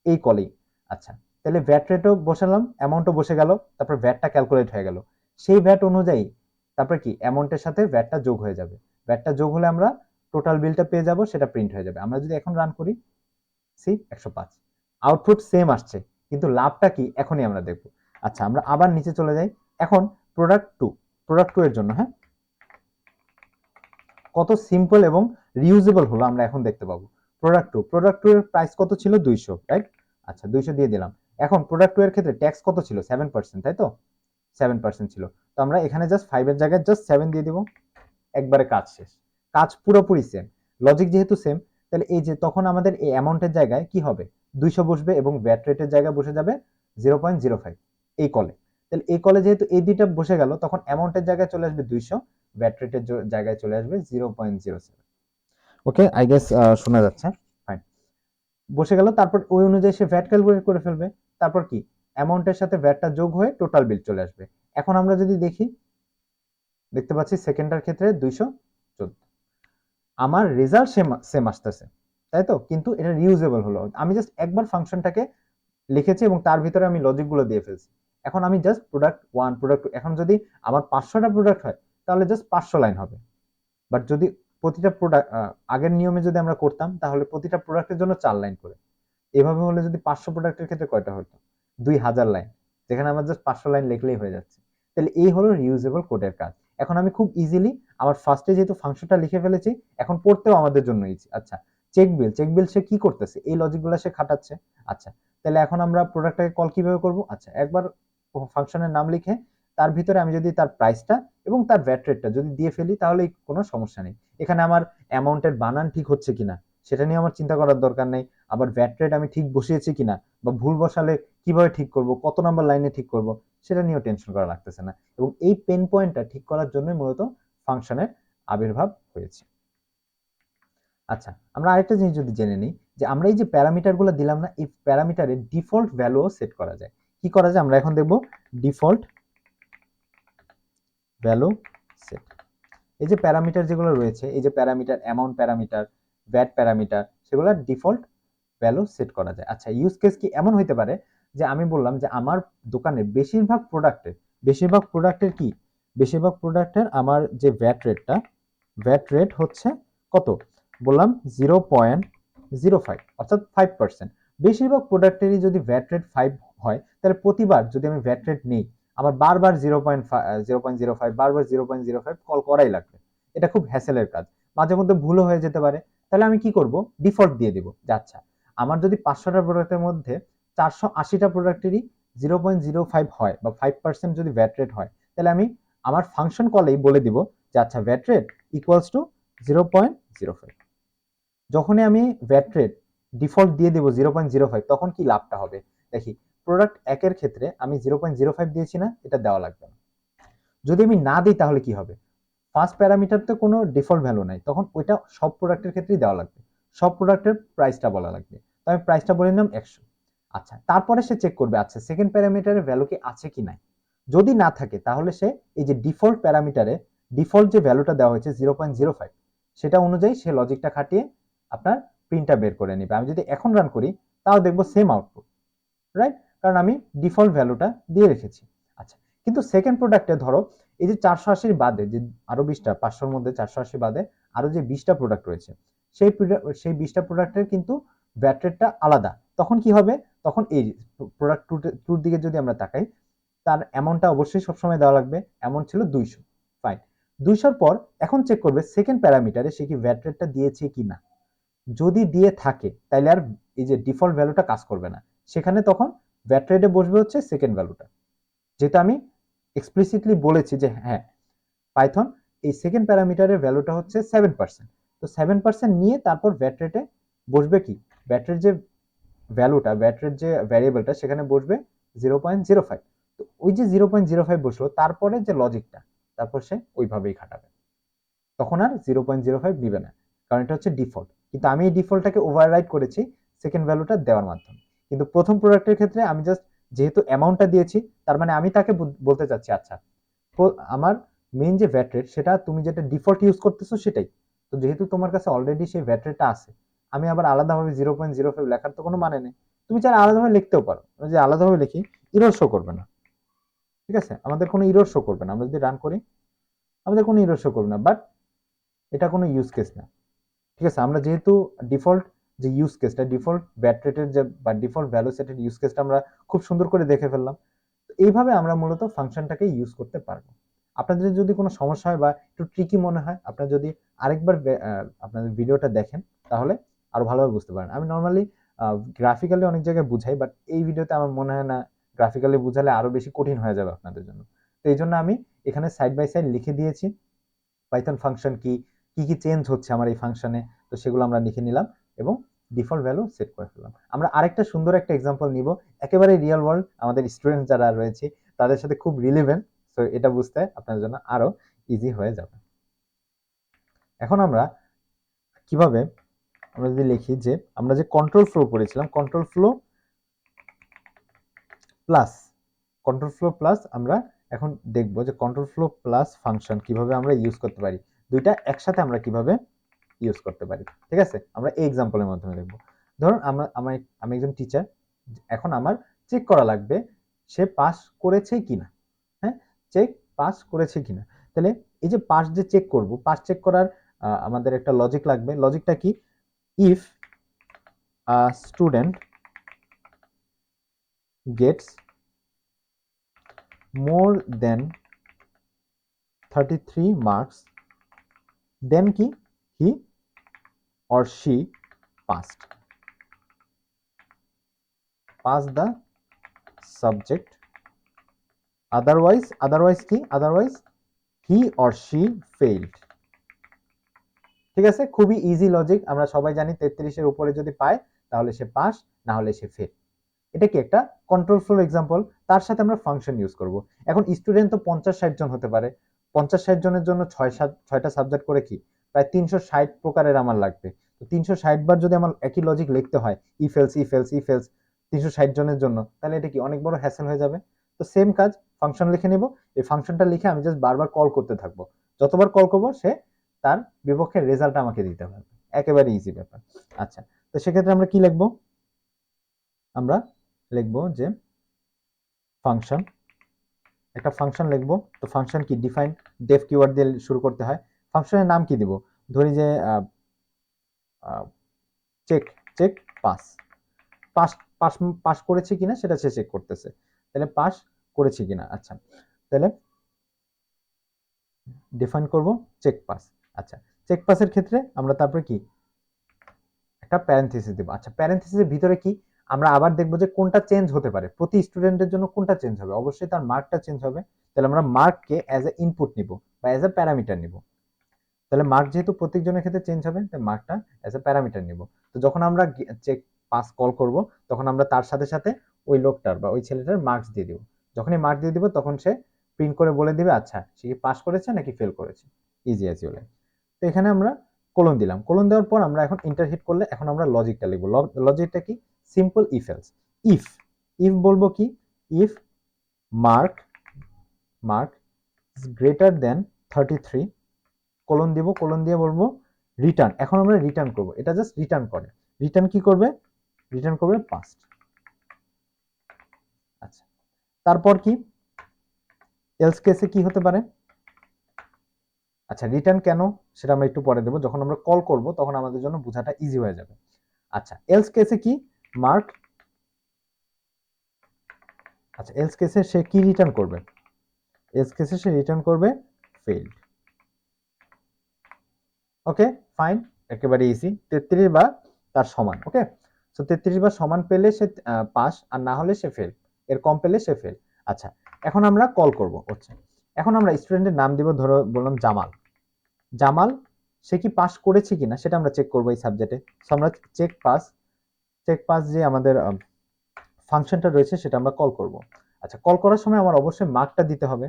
এই কলেই। আচ্ছা, তাহলে ভ্যাট রেটও বসালাম, অ্যামাউন্টও বসে গেল, তারপর ভ্যাটটা ক্যালকুলেট হয়ে গেল। সেই ভ্যাট অনুযায়ী তারপর কি অ্যামাউন্টের সাথে ভ্যাটটা যোগ হয়ে যাবে, ভ্যাটটা যোগ হলে আমরা টোটাল বিলটা পেয়ে যাব, সেটা প্রিন্ট হয়ে যাবে। আমরা যদি এখন রান করি, সি 105, আউটপুট সেম আসছে, কিন্তু লাভটা কি এখনই আমরা দেখব। আচ্ছা, আমরা আবার নিচে চলে যাই। এখন প্রোডাক্ট টু এর জন্য, হ্যাঁ, কত সিম্পল এবং রিউজেবল হলো আমরা এখন দেখতে পাবো। প্রোডাক্ট টু এর প্রাইস কত ছিল, 200, রাইট? আচ্ছা, 200 দিয়ে দিলাম। এখন প্রোডাক্ট টু এর ক্ষেত্রে ট্যাক্স কত ছিল, 7%, তাই তো? 7% ছিল, তো আমরা এখানে জাস্ট 5 এর জায়গায় জাস্ট 7 দিয়ে দিব, একবারে কাজ শেষ। কাজ পুরোপুরি সেম, লজিক যেহেতু সেম, তাহলে এই যে তখন আমাদের এই অ্যামাউন্টের জায়গায় কি হবে, 200 বসবে এবং ভ্যাট রেটের জায়গায় বসে যাবে 0.05 এই কলে। তাহলে এই কলে যেহেতু এই দুইটা বসে গেল, তখন অ্যামাউন্টের জায়গায় চলে আসবে 200, ভ্যাট রেটের জায়গায় চলে আসবে 0.07। ওকে, আই গেস শোনা যাচ্ছে। ফাইন, বসে গেল। তারপর ওই অনুযায়ী সে ভ্যাট ক্যালকুলেট করে ফেলবে। তারপর কি, অ্যামাউন্টের সাথে ভ্যাটটা যোগ হয়ে টোটাল বিল চলে আসবে। এখন আমরা যদি দেখি, দেখতে পাচ্ছি সেকেন্ডটার ক্ষেত্রে 214, আমার রেজাল্ট সেম সেম আসতেছে, তাই তো? কিন্তু এটা রিউজেবল হলো, আমি জাস্ট একবার ফাংশনটাকে লিখেছি এবং তার ভিতরে আমি লজিকগুলো দিয়ে ফেলছি। এখন আমি just product one, product two, এখন যদি আমার 500টা প্রোডাক্ট হয় তাহলে জাস্ট 500 লাইন হবে। বাট যদি প্রতিটা প্রোডাক্ট আগের নিয়মে যদি আমরা করতাম তাহলে প্রতিটা প্রোডাক্টের জন্য 4 লাইন করে। এভাবে হলে যদি 500 প্রোডাক্টের ক্ষেত্রে কয়টা হতো? 2000 লাইন, যেখানে আমার জাস্ট 500 লাইন লিখলেই হয়ে যাচ্ছে। তাহলে এই হলো রিউজেবল কোডের কাজ। এখন আমি খুব ইজিলি আমার ফার্স্টে যেহেতু ফাংশনটা লিখে ফেলেছি, এখন পড়তেও আমাদের জন্য ইজি। আচ্ছা, চেক বিল সে কি করতেছে, এই লজিকগুলো সে খাটাচ্ছে। আচ্ছা, তাহলে এখন আমরা প্রোডাক্টটাকে কল কিভাবে করব? আচ্ছা, একবার ফাংশনের নাম লিখে তার ভিতরে আমি যদি তার প্রাইসটা এবং তার ভ্যাট রেটটা যদি দিয়ে ফেলি তাহলে কোনো সমস্যা নেই। এখানে আমার অ্যামাউন্টের বানান ঠিক হচ্ছে কিনা সেটা নিয়ে আমার চিন্তা করার দরকার নেই। আবার ভ্যাট রেট আমি ঠিক বসিয়েছি কিনা বা ভুল বসালে কিভাবে ঠিক করব, কত নাম্বার লাইনে ঠিক করব, সেটা নিয়েও টেনশন করা লাগতেছে না। এবং এই পেন পয়েন্টটা ঠিক করার জন্য মূলত ফাংশনের আবির্ভাব হয়েছে। আচ্ছা, আমরা আরেকটা জিনিস যদি জেনে নিই, যে আমরা এই যে প্যারামিটারগুলো দিলাম না, এই প্যারামিটারের ডিফল্ট ভ্যালুও সেট করা যায়। কি করা যায় আমরা এখন দেখব, ডিফল্ট ভ্যালু সেট। এই যে প্যারামিটার যেগুলো রয়েছে, এই যে parameter, amount parameter, VAT parameter, সেগুলো ডিফল্ট ভ্যালু সেট করা যায়। আচ্ছা, ইউজ কেস কি এমন হইতে পারে যে আমি বললাম যে আমার দোকানের বেশিরভাগ প্রোডাক্টের কি, বেশিরভাগ প্রোডাক্টের আমার যে ভ্যাট রেট হচ্ছে কত, বললাম 0.05, অর্থাৎ 5%। বেশিরভাগ প্রোডাক্টেরই যদি ভ্যাট রেট 5 হয়, তাহলে প্রতিবার যদি আমি ভ্যাট রেট নেই, আমার বারবার 0.05, বারবার 0.05 কল করাই লাগবে। এটা খুব হ্যাসেলের কাজ, মাঝে মধ্যে ভুলও হয়ে যেতে পারে। তাহলে আমি কি করব, ডিফল্ট দিয়ে দিব যে আচ্ছা, আমার যদি 500টা প্রোডাক্টের মধ্যে 480টা প্রোডাক্টেরই 0.05 হয় বা 5% যদি ভ্যাট রেট হয়, তাহলে আমি আমার ফাংশন কলেই বলে দিব যে আচ্ছা, ভ্যাট রেট ইকুয়ালস টু 0.05। যখনই আমি ভ্যাট রেট ডিফল্ট দিয়ে দিব 0.05, তখন কি লাভটা হবে দেখি। প্রোডাক্ট একের ক্ষেত্রে আমি 0.05 দিয়েছি না, এটা দেওয়া লাগবে না। যদি আমি না দিই তাহলে কি হবে, ফার্স্ট প্যারামিটার তো কোনো ডিফল্ট ভ্যালু নাই, তখন ওইটা সব প্রোডাক্টের ক্ষেত্রেই দেওয়া লাগবে, সব প্রোডাক্টের প্রাইসটা বলা লাগবে। তো আমি প্রাইসটা বলে নিলাম 100। আচ্ছা, তারপরে সে চেক করবে আচ্ছা সেকেন্ড প্যারামিটারের ভ্যালু কি আছে কি নাই। যদি না থাকে তাহলে সে এই যে ডিফল্ট প্যারামিটারে ডিফল্ট যে ভ্যালুটা দেওয়া হয়েছে 0.05, সেটা অনুযায়ী সে লজিকটা খাটিয়ে আপনার প্রিন্টটা বের করে নেবে। আমি যদি এখন রান করি তাও দেখবো সেম আউটপুট, রাইট? কারণ আমি ডিফল্ট ভ্যালুটা দিয়ে রেখেছি। আচ্ছা, কিন্তু সেকেন্ড প্রোডাক্টে ধরো এই যে 480 বাদে যে আরো 20টা, 500-র মধ্যে 480 বাদে আরো যে 20টা প্রোডাক্ট রয়েছে, সেই 20টা প্রোডাক্টের কিন্তু ভ্যাট রেটটা আলাদা। তখন কি হবে, তখন এই প্রোডাক্ট টুর দিকে যদি আমরা তাকাই, তার অ্যামাউন্টটা অবশ্যই সবসময় দেওয়া লাগবে। অ্যামাউন্ট ছিল 200, ফাইন। 200-র পর এখন চেক করবে সেকেন্ড প্যারামিটারে সে কি ভ্যাট রেটটা দিয়েছে কিনা। যদি দিয়ে থাকে তাহলে আর এই যে ডিফল্ট ভ্যালুটা কাজ করবে না, সেখানে তখন ভ্যাট রেটে বসবে হচ্ছে সেকেন্ড ভ্যালুটা। যেটা আমি এক্সপ্লিসিটলি বলেছি যে হ্যাঁ, পাইথন এই সেকেন্ড প্যারামিটারের ভ্যালুটা হচ্ছে 7%। তো 7% নিয়ে তারপর ভ্যাট রেটে বসবে কি, ভ্যাটের যে ভ্যালুটা, ভ্যাটের যে ভ্যারিয়েবলটা, সেখানে বসবে 0.05। তো ওই যে 0.05 বসলো, তারপরে যে লজিকটা, তারপর সে ওইভাবেই খাটাবে, তখন আর 0.05 দিবে না, কারণ এটা হচ্ছে ডিফল্ট। কিন্তু আমি এই ডিফল্টটাকে ওভাররাইড করেছি সেকেন্ড ভ্যালুটা দেওয়ার মাধ্যমে। কিন্তু প্রথম প্রোডাক্টের ক্ষেত্রে আমি জাস্ট যেহেতু অ্যামাউন্টটা দিয়েছি, তার মানে আমি তাকে বলতে চাচ্ছি আচ্ছা, আমার মেইন যে ভ্যাট রেট সেটা তুমি যেটা ডিফল্ট ইউজ করতেছো সেটাই। তো যেহেতু তোমার কাছে অলরেডি সেই ভ্যাট রেটটা আছে, আমি আবার আলাদাভাবে 0.05 লেখার তো কোনো মানে নেই। তুমি চাইলে আলাদাভাবে লিখতেও পারো, যে আলাদাভাবে লিখি, ইরর শো করবে না। ঠিক আছে, আমাদের কোনো ইরর শো করবে না, আমরা যদি রান করি আমাদের কোনো ইরর শো করবে না। বাট এটা কোনো ইউজ কেস না। ঠিক আছে, আমরা যেহেতু ডিফল্ট যে ইউজ কেসটা, ডিফল্ট ব্যাট রেটের যে বা ডিফল্ট ভ্যালু সেটের ইউজ কেসটা আমরা খুব সুন্দর করে দেখে ফেললাম। এইভাবে আমরা মূলত ফাংশনটাকে ইউজ করতে পারবো। আপনাদের যদি কোনো সমস্যা হয় বা একটু ট্রিকি মনে হয়, আপনারা যদি আরেকবার আপনাদের ভিডিওটা দেখেন তাহলে আরো ভালোভাবে বুঝতে পারেন। আমি নর্মালি গ্রাফিক্যালি অনেক জায়গায় বুঝাই, বাট এই ভিডিওতে আমার মনে হয় না গ্রাফিক্যালি বুঝালে আরো বেশি কঠিন হয়ে যাবে আপনাদের জন্য। তো এই জন্য আমি এখানে সাইড বাই সাইড লিখে দিয়েছি পাইথন ফাংশন কি কি কি চেঞ্জ হচ্ছে আমার এই ফাংশনে, তো সেগুলো আমরা লিখে নিলাম এবং ডিফল্ট ভ্যালু সেট করে ফেললাম। আমরা আরেকটা সুন্দর একটা এক্সাম্পল নিব, একেবারে রিয়েল ওয়ার্ল্ড, আমাদের স্টুডেন্ট যারা রয়েছে তাদের সাথে খুব রিলেভেন্ট, তো এটা বুঝতে আপনার জন্য আরো ইজি হয়ে যাবে। এখন আমরা কিভাবে আমরা যদি লিখি যে আমরা যে কন্ট্রোল ফ্লো করেছিলাম, কন্ট্রোল ফ্লো প্লাস আমরা এখন দেখব যে কন্ট্রোল ফ্লো প্লাস ফাংশন কিভাবে আমরা ইউজ করতে পারি, দুইটা একসাথে আমরা কিভাবে ইউজ করতে পারি। ঠিক আছে, আমরা এই এক্সাম্পলের মাধ্যমে দেখব। ধরুন আমি একজন টিচার, এখন আমার চেক করা লাগবে সে পাস করেছে কিনা। হ্যাঁ, চেক পাস করেছে কিনা। তাহলে এই যে পাস যে চেক করব, পাস চেক করার আমাদের একটা লজিক লাগবে। লজিকটা কি? If a student gets more then 33 marks, then কি he or she passed the subject, otherwise কি, otherwise he or she failed। ঠিক আছে, খুবই ইজি লজিক, আমরা সবাই জানি 33 এর উপরে যদি পায় তাহলে সে পাস, না হলে সে ফেল। এটা কি একটা কন্ট্রোল ফ্লো এক্সাম্পল, তার সাথে আমরা ফাংশন ইউজ করব। এখন স্টুডেন্ট তো 50-60 জন হতে পারে, 50-60 জনের জন্য 6টা সাবজেক্ট করে কি প্রায় 360 প্রকারের আমার লাগবে। তো 360 বার যদি আমার একই লজিক লিখতে হয়, ইফ এলস 360 জনের জন্য, তাহলে এটা কি অনেক বড় হ্যাসেল হয়ে যাবে। তো সেম কাজ, ফাংশন লিখে নেব, এই ফাংশনটা লিখে আমি জাস্ট বারবার কল করতে থাকবো, যতবার কল করবো সে তার বিপক্ষের রেজাল্ট আমাকে দিতে পারবে, একেবারে ইজি ব্যাপার। আচ্ছা, তো সেক্ষেত্রে আমরা কি লিখবো? আমরা লিখবো যে ফাংশন, একটা ফাংশন লিখবো। তো ফাংশন কি? ডিফাইন ডেফ কিওয়ার্ড দিয়ে শুরু করতে হয়। ফাংশনের নাম কি দিব? ধরি যে check check pass, pass pass pass করেছে কিনা সেটা সে চেক করতেছে, তাহলে পাস করেছে কিনা। আচ্ছা, তাহলে ডিফাইন করব চেক পাস। আচ্ছা, চেক পাসের ক্ষেত্রে আমরা তারপরে কি একটা প্যারেনথেসিস দেব। আচ্ছা, প্যারেনথেসিসের ভিতরে কি আমরা আবার দেখবো যে কোনটা চেঞ্জ হতে পারে, প্রতি স্টুডেন্টের জন্য কোনটা চেঞ্জ হবে, অবশ্যই তার মার্কটা চেঞ্জ হবে। তাহলে আমরা মার্ককে অ্যাজ এ ইনপুট নিব বা অ্যাজ এ প্যারামিটার নিব। তাহলে মার্ক যেহেতু প্রত্যেকজনের ক্ষেত্রে চেঞ্জ হবে, তাই মার্কটা অ্যাজ এ প্যারামিটার নিব। তো যখন আমরা চেক পাস কল করব, তখন আমরা তার সাথে সাথে ওই লোকটার বা ওই ছেলেটার মার্কস দিয়ে দিব। যখনই মার্ক দিয়ে দিব তখন সে প্রিন্ট করে বলে দিবে আচ্ছা সে কি পাস করেছে নাকি ফেল করেছে। ইজি অ্যাজ ইউল। তো এখানে আমরা কোলন দিলাম, কোলন দেওয়ার পর আমরা এখন ইন্টার হিট করলে এখন আমরা লজিকটা লিখবো। লজিকটা কি? Simple if else. If if বলবো কি? If mark mark is greater than 33, colon দিব, কোলন দিয়ে বলবো রিটার্ন। এখন আমরা রিটার্ন করব, এটা জাস্ট রিটার্ন করে। রিটার্ন কি করবে? রিটার্ন করবে পাস্ট। আচ্ছা, তারপর কি এলস কেসে কি হতে পারে? আচ্ছা, রিটার্ন কেন সেটা আমরা একটু পরে দেবো, যখন আমরা কল করব তখন আমাদের জন্য বোঝাটা ইজি হয়ে যাবে। আচ্ছা, এলস কেসে কি? মার্ক। আচ্ছা, এলস কেসে সে কি রিটার্ন করবে? এলস কেসে সে রিটার্ন করবে ফেইল্ড। ওকে, ফাইন, একেবারে ইজি। 33 বা তার সমান। ওকে, সো 33 বা সমান পেলে সে পাস, আর না হলে সে ফেল, এর কম পেলে সে ফেল। আচ্ছা, এখন আমরা কল করব। আচ্ছা, এখন আমরা স্টুডেন্টের নাম দিব, ধরো বললাম জামাল। জামাল সে কি পাস করেছে কিনা সেটা আমরা চেক করব এই সাবজেক্টে। সো আমরা চেক পাস যে আমাদের ফাংশনটা রয়েছে সেটা আমরা কল করব। আচ্ছা, কল করার সময় আমার অবশ্যই মার্কটা দিতে হবে,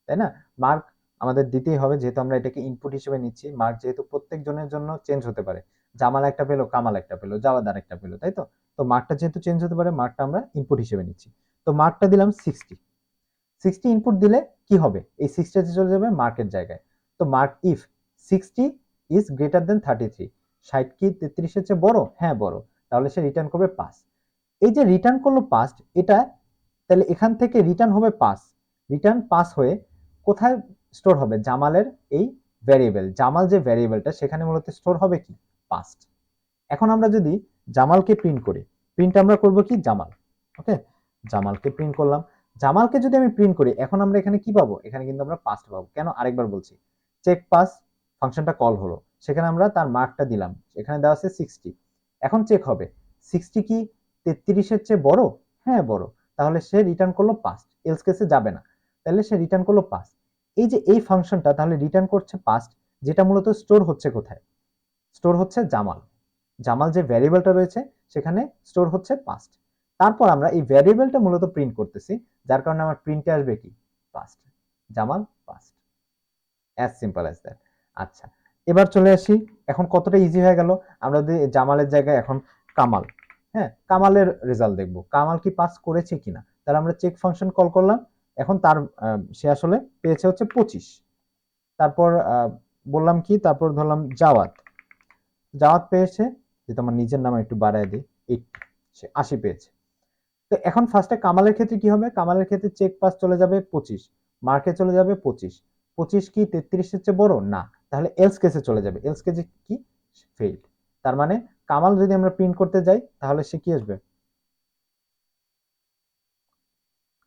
তাই না? মার্ক আমাদের দিতেই হবে, যেহেতু আমরা এটাকে ইনপুট হিসেবে নিচ্ছি। মার্ক যেহেতু প্রত্যেক জনের জন্য চেঞ্জ হতে পারে, জামাল একটা পেলো, কামাল একটা পেলো, জাওয়াদ আর একটা পেলো, তাই তো? তো মার্কটা যেহেতু চেঞ্জ হতে পারে, মার্কটা আমরা ইনপুট হিসেবে নিচ্ছি। তো মার্কটা দিলাম 60 ইনপুট দিলে কি হবে? এই 60 চলে যাবে মার্কের জায়গায়। তো mark if 60 is greater than 33, 60 কি 33 এর চেয়ে বড়? হ্যাঁ বড়, তাহলে সে রিটার্ন করবে পাস। এই যে রিটার্ন করলো পাস, এটা তাহলে এখান থেকে রিটার্ন হবে পাস। রিটার্ন পাস হয়ে কোথায় স্টোর হবে? জামালের এই ভ্যারিয়েবল, জামাল যে ভ্যারিয়েবলটা সেখানে মূলত স্টোর হবে কি? পাস্ট। এখন আমরা যদি জামালকে প্রিন্ট করি, প্রিন্ট আমরা করব কি? জামাল। ওকে, জামালকে প্রিন্ট করলাম। জামালকে যদি আমি প্রিন্ট করি, এখন আমরা এখানে কি পাবো? এখানে কিন্তু আমরা পাস্ট পাবো। কেন? আরেকবার বলছি, চেক পাস ফাংশনটা কল হলো, সেখানে আমরা তার মার্কটা দিলাম, এখানে দেওয়া আছে 60। এখন চেক হবে 60 কি 33 এর চেয়ে বড়? হ্যাঁ বড়, তাহলে সে রিটার্ন করলো পাস্ট, এলস কেসে যাবে না, তাহলে সে রিটার্ন করলো পাস্ট। এই যে এই ফাংশনটা তাহলে রিটার্ন করছে পাস্ট, যেটা মূলত স্টোর হচ্ছে কোথায়? স্টোর হচ্ছে জামাল। জামাল যে ভ্যারিয়েবলটা রয়েছে সেখানে স্টোর হচ্ছে পাস্ট। তারপর আমরা এই ভ্যারিয়েবলটা মূলত প্রিন্ট করতেছি, যার কারণে আমার প্রিন্টে আসবে কি? Past, Jamal past. As simple as that. আচ্ছা, এবার চলে আসি, এখন কতটা ইজি হয়ে গেল। আমরা যদি জামালের জায়গায় এখন কামাল, হ্যাঁ কামালের রেজাল্ট দেখব, কামাল কি পাস করেছে কিনা। তাহলে আমরা চেক ফাংশন কল করলাম, এখন তার সে আসলে পেয়েছে হচ্ছে 25। তারপর বললাম কি, তারপর ধরলাম জাওয়াত, জাওয়াত পেয়েছে, যেটা আমার নিজের নাম একটু বাড়ায় দিই, 80, সে 80 পেয়েছে। তো এখন ফার্স্টে কামালের ক্ষেত্রে কি হবে, কামালের ক্ষেত্রে চেক পাস চলে যাবে 25, মার্কে চলে যাবে 25, 25 কি 33-এর চেয়ে বড় না, তাহলে এলস কেসে চলে যাবে, এলস কেসে কি ফেইল্ড। তার মানে কামাল যদি আমরা প্রিন্ট করতে যাই তাহলে সে কি আসবে,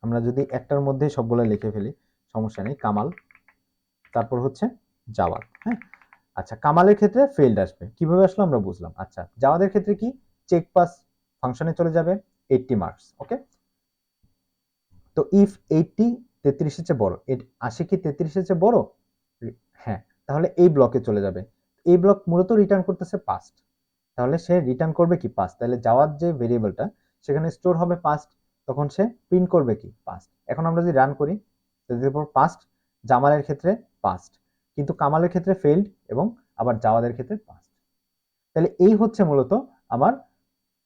আমরা যদি একটার মধ্যে সবগুলো লিখে ফেলি সমস্যা নেই, কামাল তারপর হচ্ছে জাওয়াত, হ্যাঁ। আচ্ছা কামালের ক্ষেত্রে ফেইল্ড আসবে, কিভাবে আসলো আমরা বুঝলাম। আচ্ছা জাওয়াদের ক্ষেত্রে কি, চেক পাস ফাংশনে চলে যাবে 80 মার্কস, ওকে। তো ইফ 80 33-এর চেয়ে বড়, 80 কি 33-এর চেয়ে বড়, হ্যাঁ, তাহলে এই ব্লকে চলে যাবে। এই ব্লক মূলত রিটার্ন করতেছে পাস্ট, তাহলে সে রিটার্ন করবে কি পাস্ট, তাহলে যাওয়ার যে ভেরিয়েবলটা সেখানে স্টোর হবে পাস্ট, তখন সে প্রিন্ট করবে কি পাস্ট। এখন আমরা যদি রান করি, পাস্ট, জামালের ক্ষেত্রে পাস্ট, কিন্তু কামালের ক্ষেত্রে ফেইল্ড, এবং আবার জাওয়াদের ক্ষেত্রে পাস্ট। তাহলে এই হচ্ছে মূলত আমার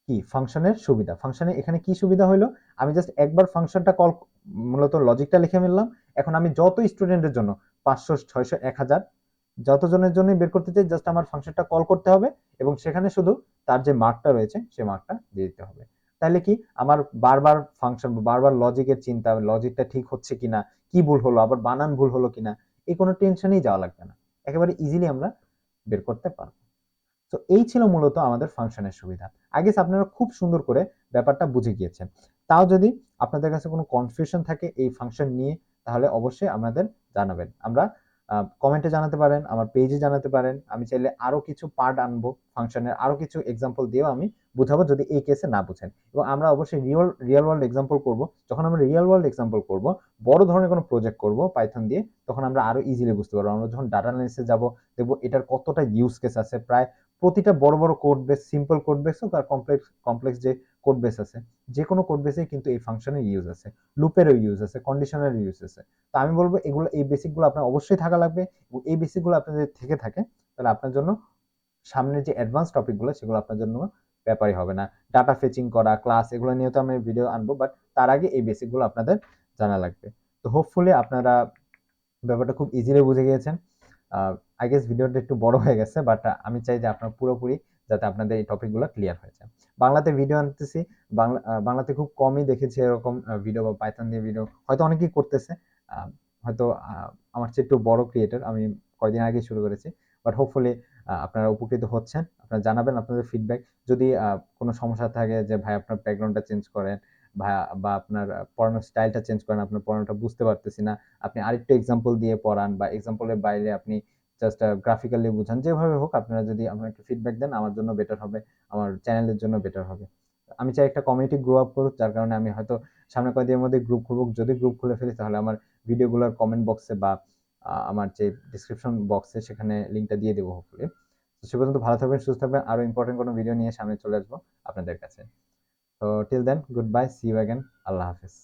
কি ফাংশনের সুবিধা। ফাংশনে এখানে কি সুবিধা হলো, আমি জাস্ট একবার ফাংশনটা কল, মূলত লজিকটা লিখে ফেললাম। এখন আমি যত স্টুডেন্টের জন্য 500 600 1000 যতজনের জন্যই বের করতে চাই, জাস্ট আমার ফাংশনটা কল করতে হবে, এবং সেখানে শুধু তার যে মার্কটা রয়েছে সে মার্কটা দিয়ে দিতে হবে। তাহলে কি আমার বারবার ফাংশন, বারবার লজিকের চিন্তা, লজিকটা ঠিক হচ্ছে কিনা, কি ভুল হলো, আবার বানান ভুল হলো কিনা, এই কোনো টেনশনেই যাওয়া লাগবে না, একেবারে ইজিলি আমরা বের করতে পারবো। তো এই ছিল মূলত আমাদের ফাংশনের সুবিধা। আগে আপনারা খুব সুন্দর করে ব্যাপারটা বুঝে গিয়েছেন। তাও যদি আপনাদের কাছে কোনো কনফিউশন থাকে এই ফাংশন নিয়ে, তাহলে অবশ্যই আমাদের জানাবেন। আমরা কমেন্টে জানাতে পারেন, আমার পেজে জানাতে পারেন। আমি চাইলে আরো কিছু পার্ট আনবো ফাংশনের, আরো কিছু এক্সাম্পল দিয়েও আমি বুঝাবো যদি এই কেসে না বুঝেন। এবং আমরা অবশ্যই রিয়েল ওয়ার্ল্ড এক্সাম্পল করব। যখন আমরা রিয়েল ওয়ার্ল্ড এক্সাম্পল করব, বড় ধরনের কোনো প্রজেক্ট করব পাইথন দিয়ে, তখন আমরা আরো ইজিলি বুঝতে পারবো। আমরা যখন ডাটা অ্যানালিসিসে যাব, দেখবো এটার কতটা ইউজ কেস আছে, প্রায় প্রতিটা বড় বড় code base, simple code base হোক আর কমপ্লেক্স যে কোড বেস আছে, যে কোনো কোড বেসে কিন্তু এই ফাংশনের ইউজ আছে, লুপেরও ইউজ আছে, কন্ডিশনের ইউজ আছে। তো আমি বলবো এগুলো, এই বেসিকগুলো আপনার অবশ্যই থাকা লাগবে, এবং এই বেসিকগুলো আপনার যদি থেকে থাকে, তাহলে আপনার জন্য সামনের যে অ্যাডভান্স টপিকগুলো সেগুলো আপনার জন্য ব্যাপারই হবে না। ডাটা ফেচিং করা, ক্লাস, এগুলো নিয়ে তো আমি ভিডিও আনবো, বাট তার আগে এই বেসিকগুলো আপনাদের জানা লাগবে। তো হোপফুলি আপনারা ব্যাপারটা খুব ইজিলি বুঝে গিয়েছেন। আই গেস ভিডিওটা একটু বড় হয়ে গেছে, বাট আমি চাই যে আপনার পুরোপুরি যাতে আপনাদের এই টপিকগুলো ক্লিয়ার হয়ে যায়। বাংলাতে ভিডিও আনতেছি, বাংলাতে খুব কমই দেখেছি এরকম ভিডিও বা পাইথন দিয়ে ভিডিও, হয়তো অনেকেই করতেছে, হয়তো আমার চেয়ে একটু বড় ক্রিয়েটর, আমি কয়দিন আগে শুরু করেছি, বাট হোপফুলি আপনারা উপকৃত হচ্ছেন। আপনারা জানাবেন আপনাদের ফিডব্যাক, যদি কোনো সমস্যা থাকে যে ভাই আপনার ব্যাকগ্রাউন্ডটা চেঞ্জ করেন, বা আপনার পড়ানোর স্টাইলটা চেঞ্জ করেন, আপনার পড়ানোটা বুঝতে পারতেছি না, আপনি আরেকটু এক্সাম্পল দিয়ে পড়ান, বা এক্সাম্পলের বাইরে আপনি জাস্ট গ্রাফিক্যালি বুঝান, যেভাবে হোক আপনারা যদি আমাকে ফিডব্যাক দেন, আমার জন্য বেটার হবে, আমার চ্যানেলের জন্য বেটার হবে। আমি চাই একটা কমিউনিটি গ্রো আপ করুক, যার কারণে আমি হয়তো সামনে কয়েকদিনের মধ্যে গ্রুপ খুলব। যদি গ্রুপ খুলে ফেলি তাহলে আমার ভিডিওগুলোর কমেন্ট বক্সে বা আমার যে ডিসক্রিপশন বক্সে সেখানে লিঙ্কটা দিয়ে দেবো হোপফুলি। তো সে পর্যন্ত ভালো থাকবেন, সুস্থ থাকবেন, আরো ইম্পর্টেন্ট কোনো ভিডিও নিয়ে সামনে চলে আসবো আপনাদের কাছে। তো till then, good bye, see you again, আল্লাহ হাফিজ।